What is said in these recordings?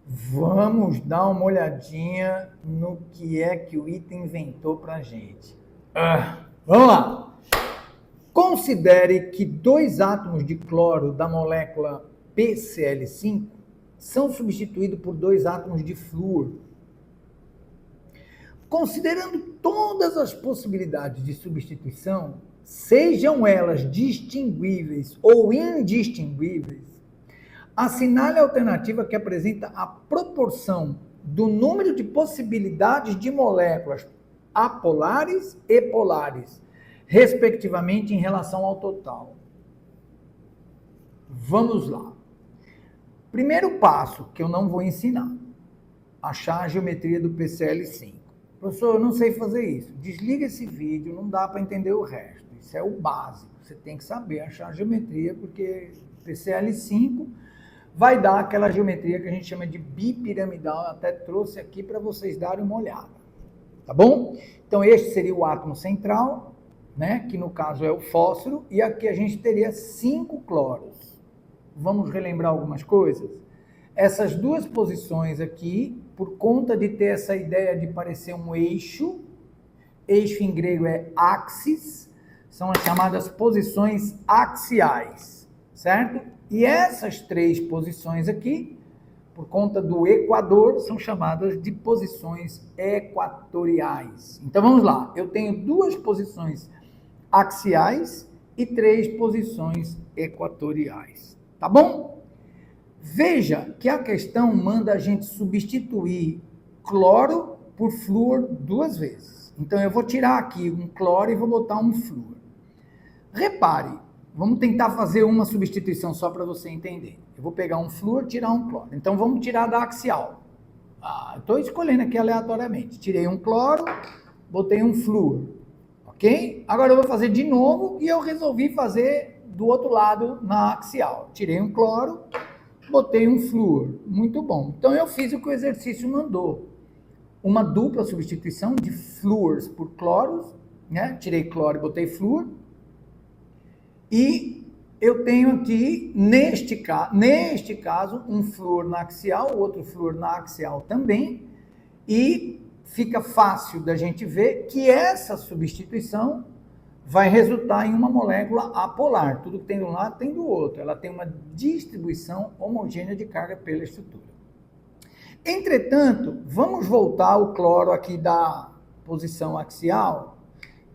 Vamos dar uma olhadinha no que é que o item inventou pra gente. Vamos lá! Considere que dois átomos de cloro da molécula PCl5 são substituídos por dois átomos de flúor. Considerando todas as possibilidades de substituição, sejam elas distinguíveis ou indistinguíveis, assinale a alternativa que apresenta a proporção do número de possibilidades de moléculas apolares e polares, respectivamente, em relação ao total. Vamos lá. Primeiro passo, que eu não vou ensinar, achar a geometria do PCl5. Professor, eu não sei fazer isso. Desliga esse vídeo, não dá para entender o resto. Isso é o básico. Você tem que saber achar a geometria, porque PCl5 vai dar aquela geometria que a gente chama de bipiramidal. Eu até trouxe aqui para vocês darem uma olhada. Tá bom? Então, este seria o átomo central, né? Que no caso é o fósforo, e aqui a gente teria 5 cloros. Vamos relembrar algumas coisas? Essas duas posições aqui, por conta de ter essa ideia de parecer um eixo em grego é axis, são as chamadas posições axiais, certo? E essas três posições aqui, por conta do equador, são chamadas de posições equatoriais. Então vamos lá, eu tenho duas posições axiais e três posições equatoriais, tá bom? Veja que a questão manda a gente substituir cloro por flúor duas vezes. Então eu vou tirar aqui um cloro e vou botar um flúor. Repare, vamos tentar fazer uma substituição só para você entender. Eu vou pegar um flúor e tirar um cloro. Então vamos tirar da axial. Estou escolhendo aqui aleatoriamente. Tirei um cloro, botei um flúor. Ok? Agora eu vou fazer de novo e eu resolvi fazer do outro lado na axial. Tirei um cloro, botei um flúor. Muito bom. Então eu fiz o que o exercício mandou. Uma dupla substituição de flúors por cloros, né? Tirei cloro e botei flúor. E eu tenho aqui, neste caso, um flúor na axial, outro flúor na axial também, e fica fácil da gente ver que essa substituição vai resultar em uma molécula apolar. Tudo que tem de um lado tem do outro. Ela tem uma distribuição homogênea de carga pela estrutura. Entretanto, vamos voltar ao cloro aqui da posição axial.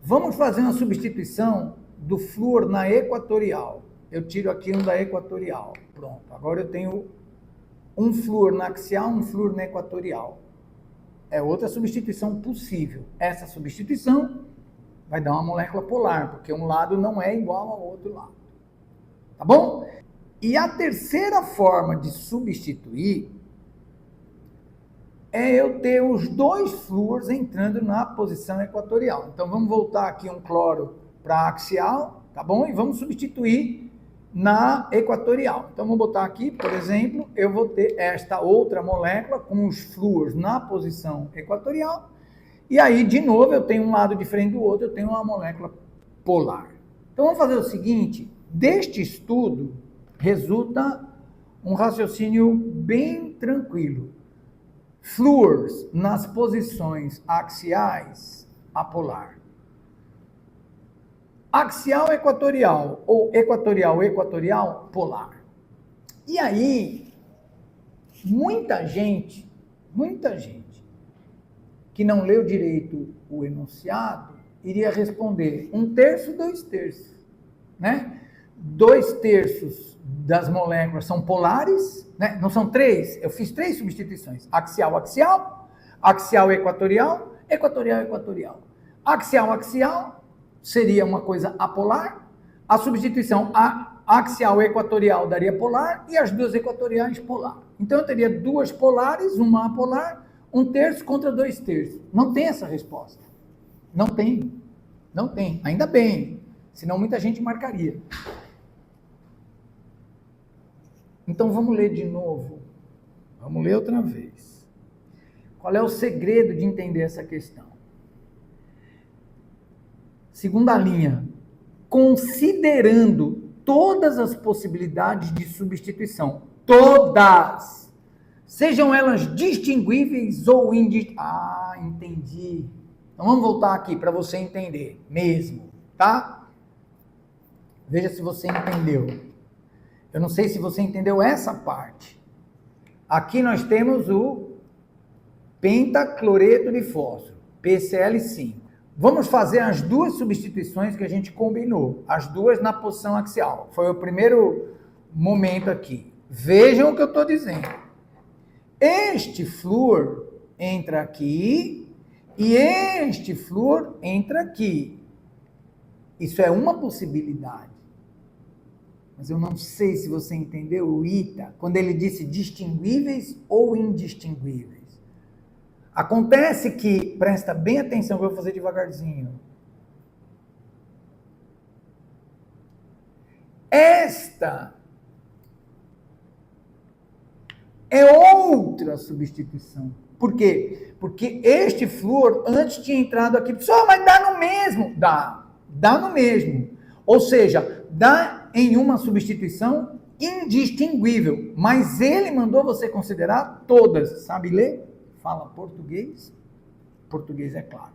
Vamos fazer uma substituição do flúor na equatorial. Eu tiro aqui um da equatorial. Pronto. Agora eu tenho um flúor na axial, um flúor na equatorial. É outra substituição possível. Essa substituição vai dar uma molécula polar, porque um lado não é igual ao outro lado. Tá bom? E a terceira forma de substituir é eu ter os dois flúors entrando na posição equatorial. Então vamos voltar aqui um cloro para axial, tá bom? E vamos substituir na equatorial. Então vou botar aqui, por exemplo, eu vou ter esta outra molécula com os flúors na posição equatorial. E aí, de novo, eu tenho um lado diferente do outro, eu tenho uma molécula polar. Então, vamos fazer o seguinte, deste estudo, resulta um raciocínio bem tranquilo. Flúors nas posições axiais, apolar. Axial equatorial, ou equatorial, polar. E aí, muita gente, que não leu direito o enunciado, iria responder 1/3, 2/3, né? 2/3 das moléculas são polares, né? Não são três, eu fiz 3 substituições, axial, equatorial, equatorial. Axial seria uma coisa apolar, a substituição axial equatorial daria polar e as duas equatoriais polar. Então eu teria duas polares, uma apolar, 1/3 contra 2/3. Não tem essa resposta. Não tem. Ainda bem. Senão muita gente marcaria. Então vamos ler de novo. Vamos ler outra vez. Qual é o segredo de entender essa questão? Segunda linha. Considerando todas as possibilidades de substituição. Todas! Sejam elas distinguíveis ou indistinguíveis. Ah, entendi. Então vamos voltar aqui para você entender mesmo, tá? Veja se você entendeu. Eu não sei se você entendeu essa parte. Aqui nós temos o pentacloreto de fósforo, PCl5. Vamos fazer as duas substituições que a gente combinou, as duas na posição axial. Foi o primeiro momento aqui. Vejam o que eu estou dizendo. Este flúor entra aqui e este flúor entra aqui. Isso é uma possibilidade. Mas eu não sei se você entendeu o ITA, quando ele disse distinguíveis ou indistinguíveis. Acontece que, presta bem atenção que eu vou fazer devagarzinho. Esta é outra substituição. Por quê? Porque este flúor antes tinha entrado aqui. Só, mas dá no mesmo. Dá no mesmo. Ou seja, dá em uma substituição indistinguível. Mas ele mandou você considerar todas. Sabe ler? Fala português? Português é claro.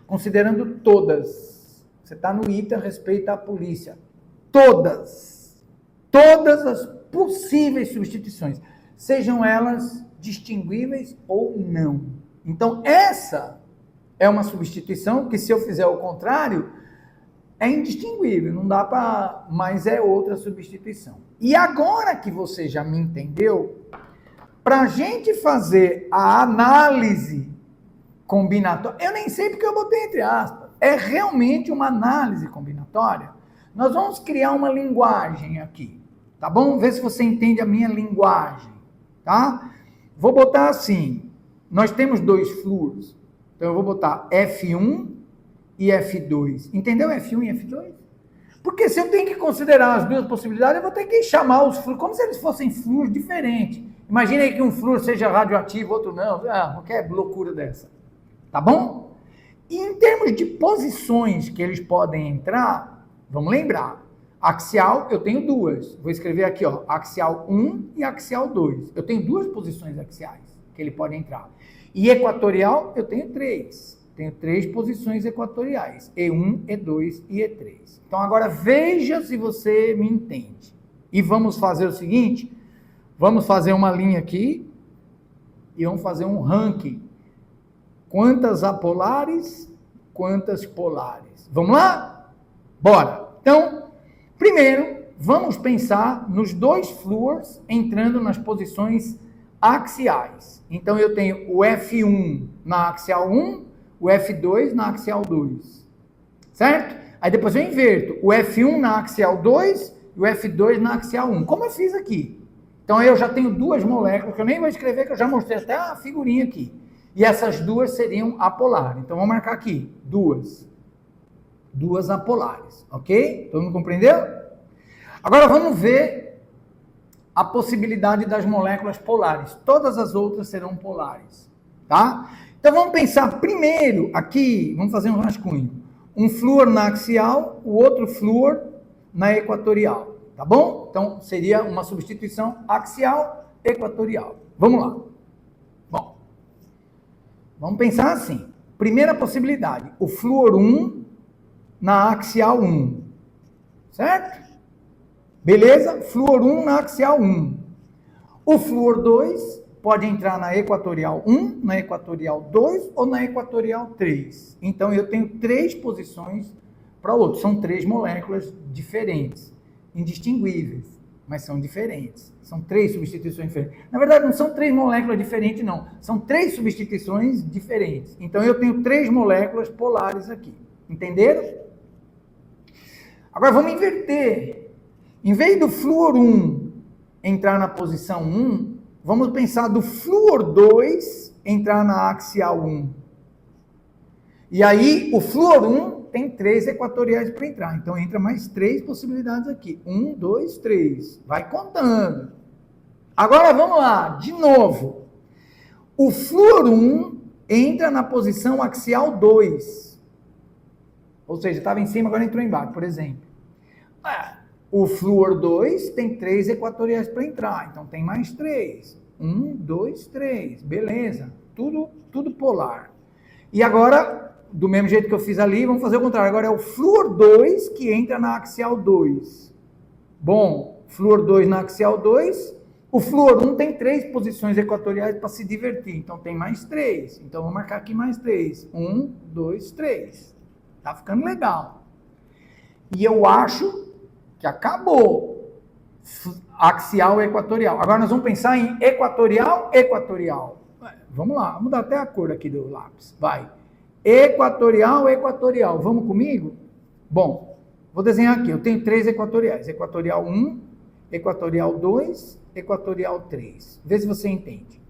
Considerando todas. Você está no ITA, respeita a polícia. Todas as possíveis substituições, sejam elas distinguíveis ou não. Então, essa é uma substituição que, se eu fizer o contrário, é indistinguível, não dá para... Mas é outra substituição. E agora que você já me entendeu, para a gente fazer a análise combinatória, eu nem sei porque eu botei entre aspas, é realmente uma análise combinatória. Nós vamos criar uma linguagem aqui, tá bom? Vê se você entende a minha linguagem, tá? Vou botar assim, nós temos dois flúoros, então eu vou botar F1 e F2. Entendeu F1 e F2? Porque se eu tenho que considerar as duas possibilidades, eu vou ter que chamar os flúoros como se eles fossem flúoros diferentes. Imagina aí que um flúor seja radioativo, outro não. Qualquer loucura dessa. Tá bom? E em termos de posições que eles podem entrar, vamos lembrar. Axial, eu tenho duas. Vou escrever aqui, ó, axial 1 e axial 2. Eu tenho duas posições axiais que ele pode entrar. E equatorial, eu tenho três. Tenho três posições equatoriais. E1, E2 e E3. Então, agora veja se você me entende. E vamos fazer o seguinte, vamos fazer uma linha aqui e vamos fazer um ranking. Quantas apolares, quantas polares. Vamos lá? Bora! Então, primeiro, vamos pensar nos dois flúors entrando nas posições axiais. Então, eu tenho o F1 na axial 1, o F2 na axial 2. Certo? Aí depois eu inverto. O F1 na axial 2 e o F2 na axial 1. Como eu fiz aqui. Então, eu já tenho duas moléculas, que eu nem vou escrever, que eu já mostrei até a figurinha aqui. E essas duas seriam apolares. Então, vamos marcar aqui. Duas apolares. Ok? Todo mundo compreendeu? Agora, vamos ver a possibilidade das moléculas polares. Todas as outras serão polares. Tá? Então, vamos pensar primeiro aqui, vamos fazer um rascunho. Um flúor na axial, o outro flúor na equatorial. Tá bom? Então, seria uma substituição axial, equatorial. Vamos lá. Bom, vamos pensar assim. Primeira possibilidade, o flúor 1 na axial 1. Certo? Beleza? Flúor 1 na axial 1. O flúor 2 pode entrar na equatorial 1, na equatorial 2 ou na equatorial 3. Então, eu tenho três posições para o outro. São três moléculas diferentes, indistinguíveis, mas são diferentes. São três substituições diferentes. Na verdade, não são três moléculas diferentes, não. São três substituições diferentes. Então, eu tenho três moléculas polares aqui. Entenderam? Agora, vamos inverter. Em vez do flúor 1 entrar na posição 1, vamos pensar do flúor 2 entrar na axial 1. E aí, o flúor 1 tem três equatoriais para entrar. Então, entra mais três possibilidades aqui. 1, 2, 3. Vai contando. Agora, vamos lá. De novo. O flúor 1 entra na posição axial 2. Ou seja, estava em cima, agora entrou embaixo, por exemplo. O flúor 2 tem três equatoriais para entrar. Então, tem mais três. 1, 2, 3. Beleza. Tudo polar. E agora, do mesmo jeito que eu fiz ali, vamos fazer o contrário. Agora é o flúor 2 que entra na axial 2. Bom, flúor 2 na axial 2. O flúor 1 tem 3 posições equatoriais para se divertir. Então tem mais 3. Então vou marcar aqui mais 3. 1, 2, 3. Tá ficando legal. E eu acho que acabou. Axial e equatorial. Agora nós vamos pensar em equatorial. Vamos lá, vamos mudar até a cor aqui do lápis. Vai. Equatorial. Vamos comigo? Bom, vou desenhar aqui. Eu tenho 3 equatoriais. Equatorial 1, equatorial 2, equatorial 3. Vê se você entende.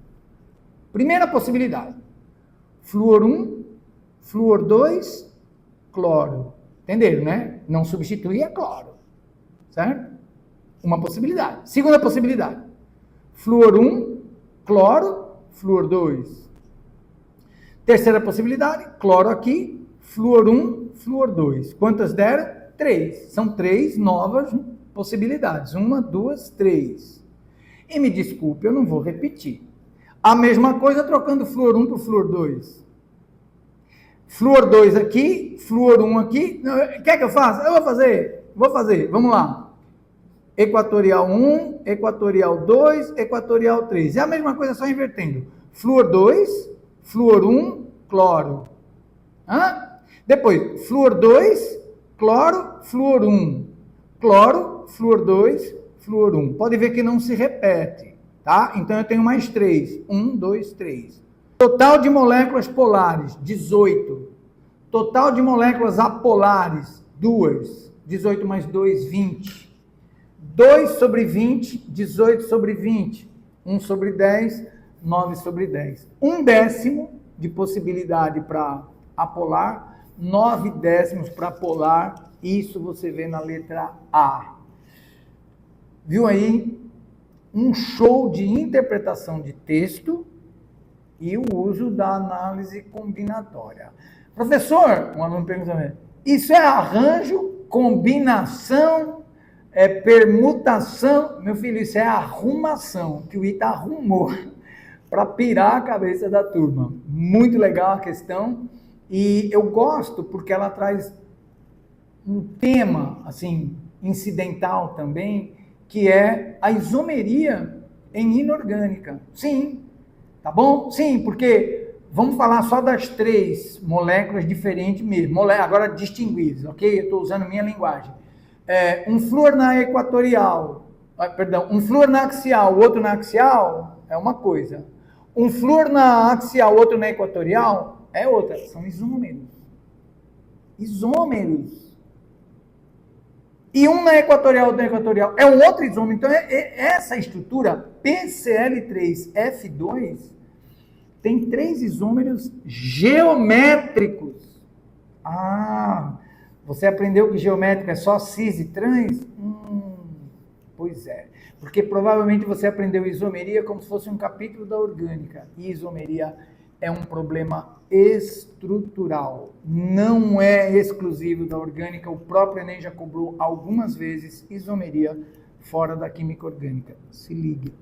Primeira possibilidade. Flúor 1, flúor 2, cloro. Entenderam, né? Não substituir é cloro. Certo? Uma possibilidade. Segunda possibilidade. Flúor 1, cloro, flúor 2. Terceira possibilidade. Cloro aqui, flúor 1, flúor 2. Quantas deram? 3. São 3 novas possibilidades. 1, 2, 3. E me desculpe, eu não vou repetir. A mesma coisa trocando flúor 1 por flúor 2. Flúor 2 aqui, flúor 1 aqui. Quer que eu faça? Eu vou fazer. Vamos lá. Equatorial 1, equatorial 2, equatorial 3. É a mesma coisa, só invertendo. Flúor 2, flúor 1, cloro. Depois, flúor 2, cloro, flúor 1. Cloro, flúor 2, flúor 1. Pode ver que não se repete, tá? Então eu tenho mais 3. 1, 2, 3. Total de moléculas polares, 18. Total de moléculas apolares, 2. 18 mais 2, 20. 2 sobre 20, 18 sobre 20. 1 sobre 10, 9 sobre 10. 1 décimo de possibilidade para apolar, 9 décimos para polar. Isso você vê na letra A. Viu aí? Um show de interpretação de texto e o uso da análise combinatória. Professor, um aluno pergunta, isso é arranjo, combinação, permutação? Meu filho, isso é arrumação, que o Ita arrumou para pirar a cabeça da turma. Muito legal a questão e eu gosto porque ela traz um tema, assim, incidental também, que é a isomeria em inorgânica. Sim, tá bom? Sim, porque vamos falar só das 3 moléculas diferentes mesmo, agora distinguidas, ok? Eu estou usando minha linguagem. Um flúor na equatorial, um flúor na axial, outro na axial, é uma coisa. Um flúor na axial, outro na equatorial, é outra. São isômeros. Isômeros. E um na equatorial, outro na equatorial, é um outro isômero. Então, essa estrutura PCl3F2 tem 3 isômeros geométricos. Você aprendeu que geométrica é só cis e trans? Pois é. Porque provavelmente você aprendeu isomeria como se fosse um capítulo da orgânica. E isomeria é um problema estrutural. Não é exclusivo da orgânica. O próprio Enem já cobrou algumas vezes isomeria fora da química orgânica. Se ligue.